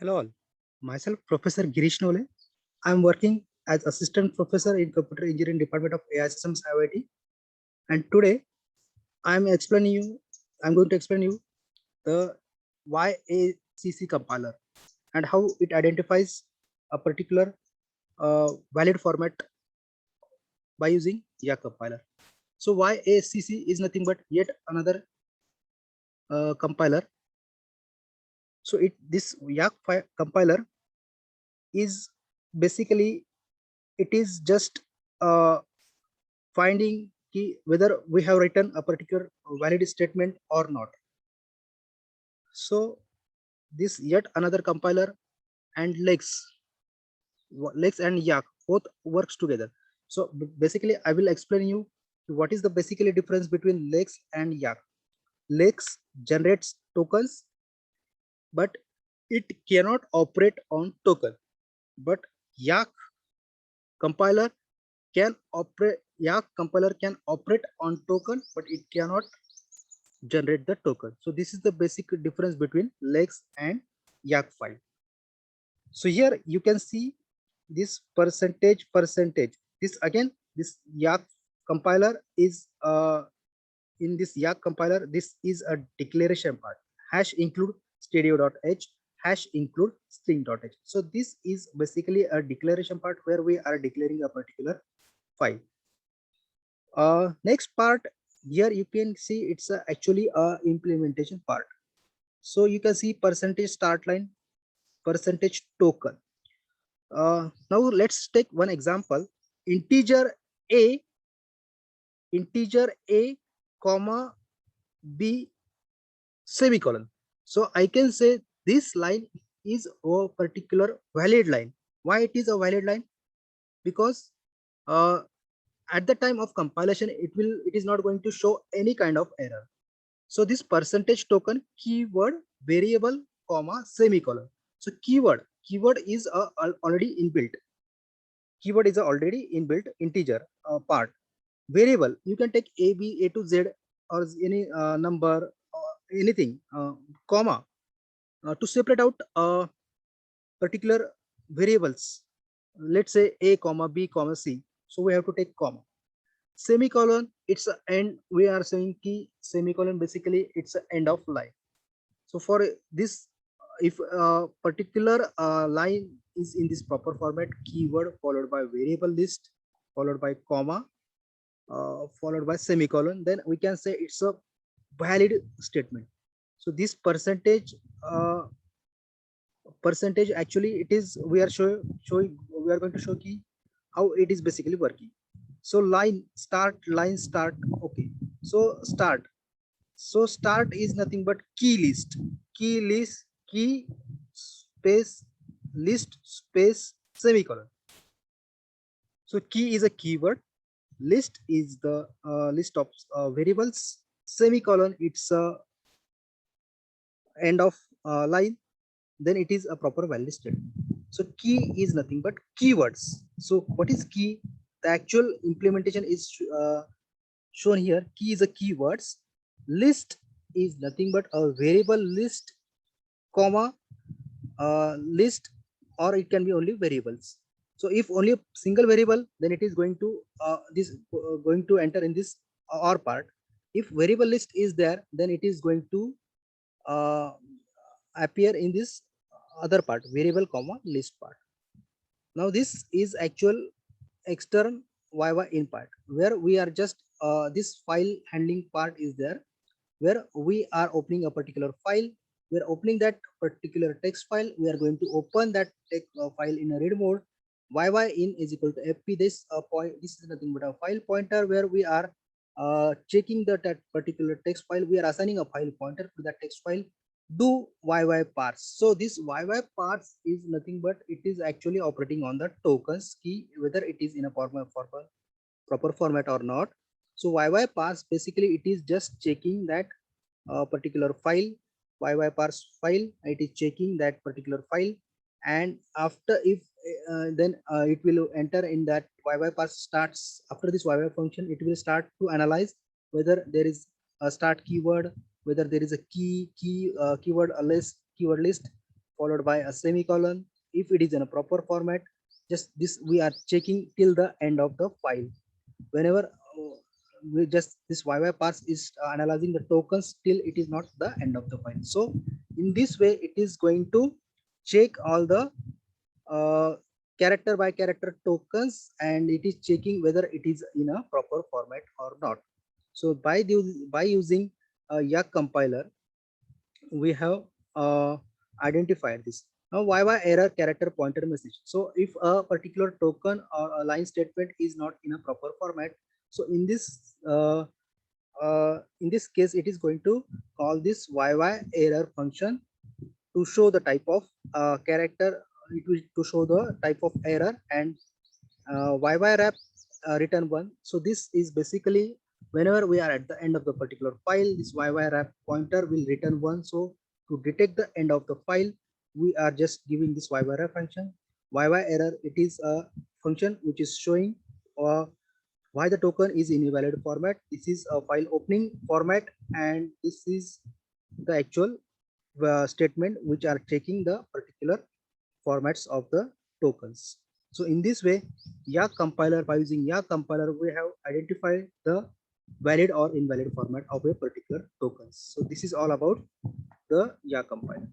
Hello all. Myself Professor Girish Nole. I am working as assistant professor in computer engineering department of AI Systems IIT. And today I'm going to explain you the YACC compiler and how it identifies a particular valid format by using YAC compiler. So YACC is nothing but yet another compiler. So this YAC compiler is basically it is just finding key whether we have written a particular valid statement or not. So this yet another compiler and Lex and Yak both works together. So basically I will explain you what is the basically difference between Lex and Yak. Lex generates tokens, but it cannot operate on token. But Yak compiler can operate Yak compiler can operate on token, but it cannot generate the token. So this is the basic difference between Lex and Yak file. So here you can see this percentage. This again, this Yak compiler is in this Yak compiler, this is a declaration part. Hash include stereo.h, hash include string.h. So this is basically a declaration part where we are declaring a particular file. Next part, here you can see it's actually a implementation part. So you can see percentage start line, percentage token. Now let's take one example. Integer a comma b semicolon. So I can say this line is a particular valid line. Why it is a valid line? Because at the time of compilation it is not going to show any kind of error. So this percentage token keyword variable comma semicolon. So keyword is already inbuilt. Keyword is already inbuilt integer part. Variable you can take a b a to z or any number or anything comma to separate out particular variables. Let's say a comma b comma c. So we have to take comma. Semicolon it's a end. We are saying key semicolon basically it's an end of line. So for this, if a particular line is in this proper format, keyword followed by variable list followed by comma followed by semicolon, then we can say it's a valid statement. So this percentage actually it is we are showing we are going to show key how it is basically working. So line start. Okay, so start is nothing but key space list space semicolon. So key is a keyword, list is the list of variables, semicolon it's a end of line, then it is a proper valid statement. So key is nothing but keywords. So what is key? The actual implementation is shown here. Key is a keywords, list is nothing but a variable list comma list, or it can be only variables. So if only a single variable, then it is going to going to enter in this or part. If variable list is there, then it is going to uh, appear in this other part, variable comma list part. Now this is actual external YY in part where we are just this file handling part is there, where we are opening a particular file. We are opening that particular text file. We are going to open that text file in a read mode. YY in is equal to fp. This point, this is nothing but a file pointer where we are checking that particular text file. We are assigning a file pointer to that text file. Do YY parse. So this YY parse is nothing but it is actually operating on the tokens key, whether it is in a proper format or not. So YY parse basically it is just checking that particular file, YY parse file. It is checking that particular file, and after if then it will enter in that YY parse starts. After this YY function, it will start to analyze whether there is a start keyword, whether there is a keyword list followed by a semicolon. If it is in a proper format, just this we are checking till the end of the file. Whenever we just this YY parse is analyzing the tokens till it is not the end of the file. So in this way, it is going to check all the uh, character by character tokens, and it is checking whether it is in a proper format or not. So by using a YAC compiler, we have identified this. Now, YY error character pointer message. So if a particular token or a line statement is not in a proper format, so in this case, it is going to call this YY error function to show the type of character, it will to show the type of error, and YY wrap return one. So this is basically whenever we are at the end of the particular file, this YY wrap pointer will return one. So to detect the end of the file, we are just giving this YY wrap function. YY error, it is a function which is showing why the token is in invalid format. This is a file opening format, and this is the actual statement which are checking the particular formats of the tokens. So in this way, YAC compiler, by using YAC compiler, we have identified the valid or invalid format of a particular tokens. So this is all about the YAC compiler.